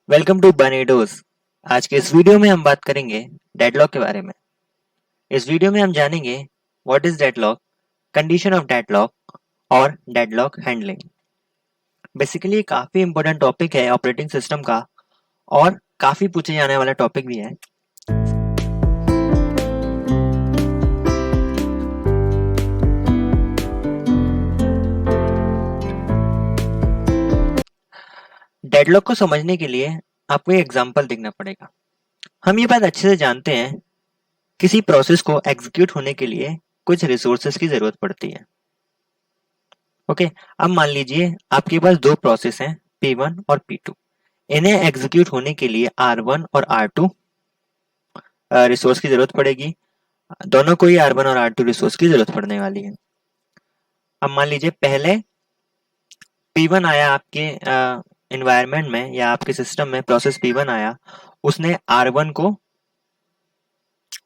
Welcome to बनेडोज। आज के इस वीडियो में हम बात करेंगे डेडलॉक के बारे में। इस वीडियो में हम जानेंगे what is deadlock, condition of deadlock और डेडलॉक हैंडलिंग। बेसिकली काफी इंपॉर्टेंट टॉपिक है ऑपरेटिंग सिस्टम का और काफी पूछे जाने वाला टॉपिक भी है। डेडलॉक को समझने के लिए आपको एक एग्जांपल देखना पड़ेगा। हम ये बात अच्छे से जानते हैं, किसी प्रोसेस को एग्जीक्यूट होने के लिए कुछ रिसोर्सेज की जरूरत पड़ती है। ओके, अब मान लीजिए आपके पास दो प्रोसेस हैं P1 और P2। इन्हें एग्जीक्यूट होने के लिए R1 और R2 रिसोर्स की जरूरत पड़ेगी। दोनों को ही R1 और R2 रिसोर्स की जरूरत पड़ने वाली है। अब मान लीजिए पहले P1 आया आपके एनवायरनमेंट में या आपके सिस्टम में, प्रोसेस P1 आया, उसने R1 को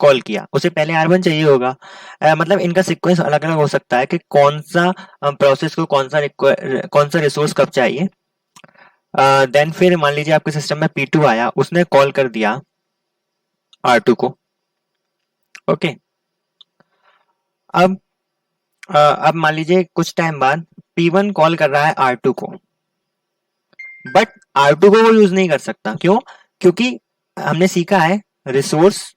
कॉल किया। उसे पहले R1 चाहिए होगा। मतलब इनका सीक्वेंस अलग अलग हो सकता है कि कौन सा प्रोसेस को कौन सा रिसोर्स कब चाहिए। देन फिर मान लीजिए आपके सिस्टम में P2 आया, उसने कॉल कर दिया R2 को। ओके, अब मान लीजिए कुछ टाइम बाद P1 कॉल कर रहा है R2 को, बट R2 को वो यूज नहीं कर सकता। क्यों? क्योंकि हमने सीखा है रिसोर्स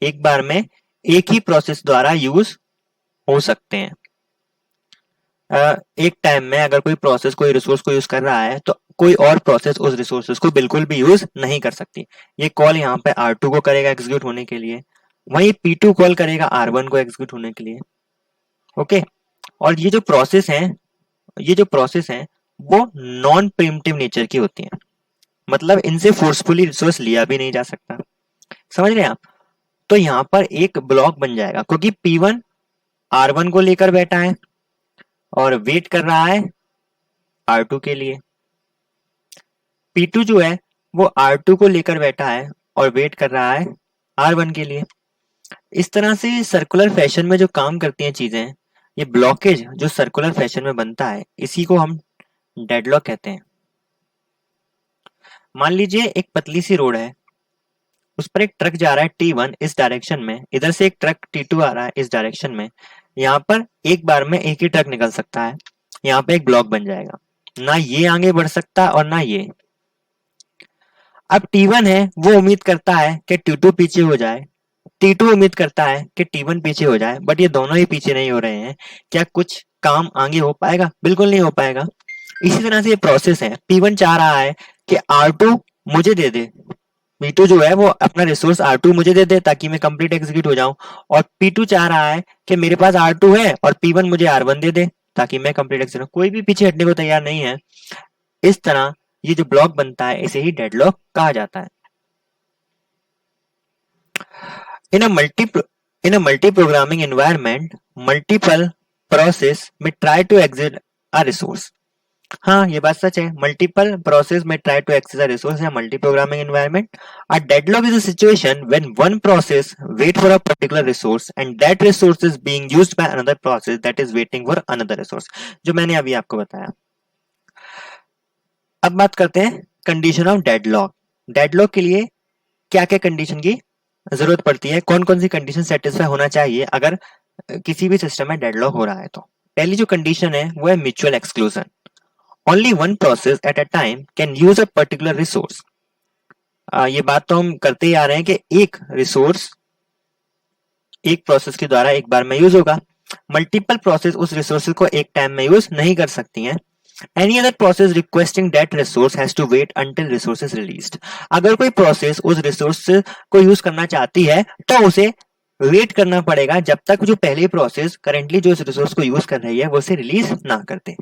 एक बार में एक ही प्रोसेस द्वारा यूज हो सकते हैं। एक टाइम में अगर कोई प्रोसेस कोई रिसोर्स को यूज कर रहा है तो कोई और प्रोसेस उस रिसोर्सेस को बिल्कुल भी यूज नहीं कर सकती। ये कॉल यहाँ पे R2 को करेगा एग्जीक्यूट होने के लिए, वहीं P2 कॉल करेगा R1 को एग्जीक्यूट होने के लिए। ओके, और ये जो प्रोसेस है वो नॉन प्रीम्प्टिव नेचर की होती है। मतलब इनसे फोर्सफुली रिसोर्स लिया भी नहीं जा सकता। समझ रहे हैं आप? तो यहाँ पर एक ब्लॉक बन जाएगा, क्योंकि P1 R1 को लेकर बैठा है और वेट कर रहा है R2 के लिए। P2 जो है वो R2 को लेकर बैठा है और वेट कर रहा है R1 के लिए। इस तरह से सर्कुलर फैशन में जो काम करती हैं चीजें, ये ब्लॉकेज जो सर्कुलर फैशन में बनता है, इसी को हम डेडलॉक कहते हैं। मान लीजिए एक पतली सी रोड है, उस पर एक ट्रक जा रहा है T1 इस डायरेक्शन में, इधर से एक ट्रक T2 आ रहा है इस डायरेक्शन में। यहाँ पर एक बार में एक ही ट्रक निकल सकता है। यहाँ पे एक ब्लॉक बन जाएगा, ना ये आगे बढ़ सकता और ना ये। अब T1 है वो उम्मीद करता है कि T2 पीछे हो जाए, T2 उम्मीद करता है कि T1 पीछे हो जाए, बट ये दोनों ही पीछे नहीं हो रहे हैं। क्या कुछ काम आगे हो पाएगा? बिल्कुल नहीं हो पाएगा। इसी तरह से ये प्रोसेस है। P1 चाह रहा है कि R2 मुझे दे दे, P2 जो है वो अपना रिसोर्स R2 मुझे दे दे ताकि मैं कंप्लीट एग्जीक्यूट हो जाऊं, और P2 चाह रहा है कि मेरे पास R2 है और P1 मुझे R1 दे दे ताकि मैं कंप्लीट एग्जीक्यूट। कोई भी पीछे हटने को तैयार नहीं है। इस तरह ये जो ब्लॉक बनता है इसे ही डेडलॉक कहा जाता है। In a multi-programming environment, multiple process may try to exit a resource. हाँ, ये बात सच है। मल्टीपल प्रोसेस में try to access a resource या multi programming environment. A deadlock is a situation when one process wait for a particular resource and that resource is being used by another process that is waiting for another resource, जो मैंने अभी आपको बताया। अब बात करते हैं condition of deadlock. Deadlock के लिए क्या क्या कंडीशन की जरूरत पड़ती है, कौन कौन सी कंडीशन सेटिस्फाई होना चाहिए अगर किसी भी सिस्टम में डेडलॉक हो रहा है। तो पहली जो कंडीशन है वो है mutual exclusion. Only one process at a time can use a particular resource. ये बात तो हम करते ही आ रहे हैं कि एक रिसोर्स एक प्रोसेस के द्वारा एक बार में यूज होगा। मल्टीपल प्रोसेस उस रिसोर्स को एक टाइम में यूज नहीं कर सकती हैं। Any other process requesting that resource has to wait until resource is released. अगर कोई प्रोसेस उस रिसोर्स को यूज करना चाहती है तो उसे वेट करना पड़ेगा जब तक जो पहली प्रोसेस करेंटली जो इस रिसोर्स को यूज कर रही है वो उसे रिलीज ना करते।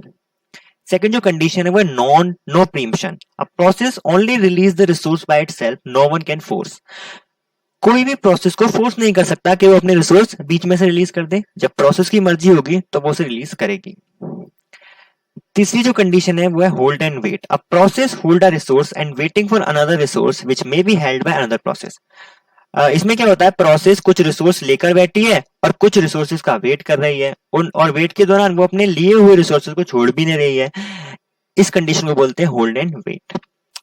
सेकंड जो कंडीशन है वो no preemption. A process only release the resource by itself, no one can force. कोई भी प्रोसेस को फोर्स नहीं कर सकता कि वो अपने रिसोर्स बीच में से रिलीज कर दे। जब प्रोसेस की मर्जी होगी तो वो उसे रिलीज करेगी। तीसरी जो कंडीशन है वो है hold and wait. A process hold a resource and waiting for another resource which may be held by another process. इसमें क्या होता है, प्रोसेस कुछ रिसोर्स लेकर बैठी है और कुछ रिसोर्सेज का वेट कर रही है, और वेट के दौरान वो अपने लिए हुए रिसोर्सेज को छोड़ भी नहीं रही है। इस कंडीशन को बोलते हैं hold and wait.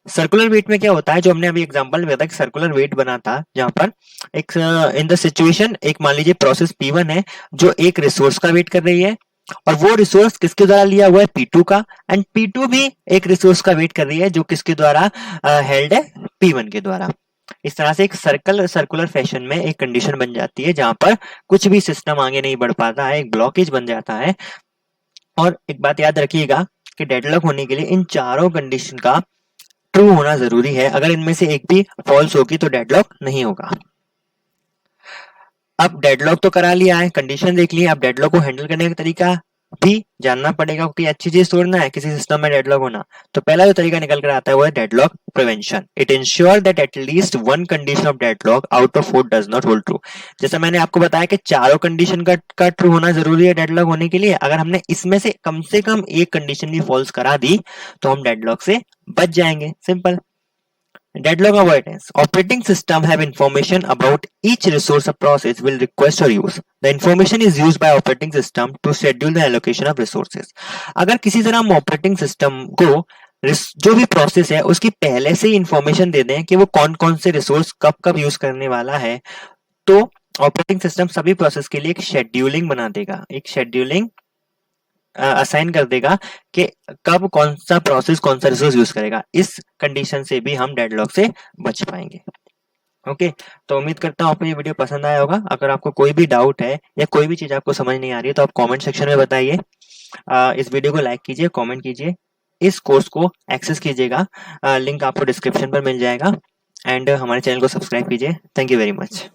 Circular wait में क्या होता है, जो हमने अभी एग्जांपल में बताया कि सर्कुलर वेट बना था, जहां पर एक इन द सिचुएशन एक मान लीजिए प्रोसेस P1 है जो एक रिसोर्स का वेट कर रही है, और वो रिसोर्स किसके द्वारा लिया हुआ है, P2 का, एंड P2 भी एक रिसोर्स का वेट कर रही है जो किसके द्वारा हेल्ड है, P1 के द्वारा। इस तरह से एक सर्कुलर फैशन में एक कंडीशन बन जाती है जहां पर कुछ भी सिस्टम आगे नहीं बढ़ पाता है, एक ब्लॉकेज बन जाता है। और एक बात याद रखिएगा कि डेडलॉक होने के लिए इन चारों कंडीशन का ट्रू होना जरूरी है, अगर इनमें से एक भी फॉल्स होगी तो डेडलॉक नहीं होगा। अब डेडलॉक तो करा लिया है, कंडीशन देख ली, अब डेडलॉक को हैंडल करने का तरीका भी जानना पड़ेगा, क्योंकि अच्छी चीज तोड़ना है किसी सिस्टम में डेडलॉक होना। तो पहला जो तरीका निकल कर आता है वो है deadlock prevention. It ensure that at least one condition of deadlock out of 4 does not hold true. जैसे मैंने आपको बताया कि चारों कंडीशन का ट्रू होना जरूरी है डेडलॉक होने के लिए, अगर हमने इसमें से कम एक कंडीशन भी फॉल्स करा दी तो हम डेडलॉक से बच जाएंगे, simple. Deadlock avoidance. Operating system have information about each resource a process will request or use. The information is used by operating system to schedule the allocation of resources. अगर किसी तरह हम ऑपरेटिंग सिस्टम को जो भी process है उसकी पहले से ही इंफॉर्मेशन दे दें कि वो कौन कौन से रिसोर्स कब कब यूज करने वाला है, तो ऑपरेटिंग सिस्टम सभी प्रोसेस के लिए एक शेड्यूलिंग बना देगा, एक शेड्यूलिंग असाइन कर देगा कि कब कौन सा प्रोसेस कौन सा रिसोर्स यूज करेगा। इस कंडीशन से भी हम डेडलॉक से बच पाएंगे। ओके, तो उम्मीद करता हूँ आपको ये वीडियो पसंद आया होगा। अगर आपको कोई भी डाउट है या कोई भी चीज आपको समझ नहीं आ रही है तो आप कमेंट सेक्शन में बताइए। इस वीडियो को लाइक कीजिए, कमेंट कीजिए, इस कोर्स को एक्सेस कीजिएगा, लिंक आपको डिस्क्रिप्शन पर मिल जाएगा, एंड हमारे चैनल को सब्सक्राइब कीजिए। Thank you very much.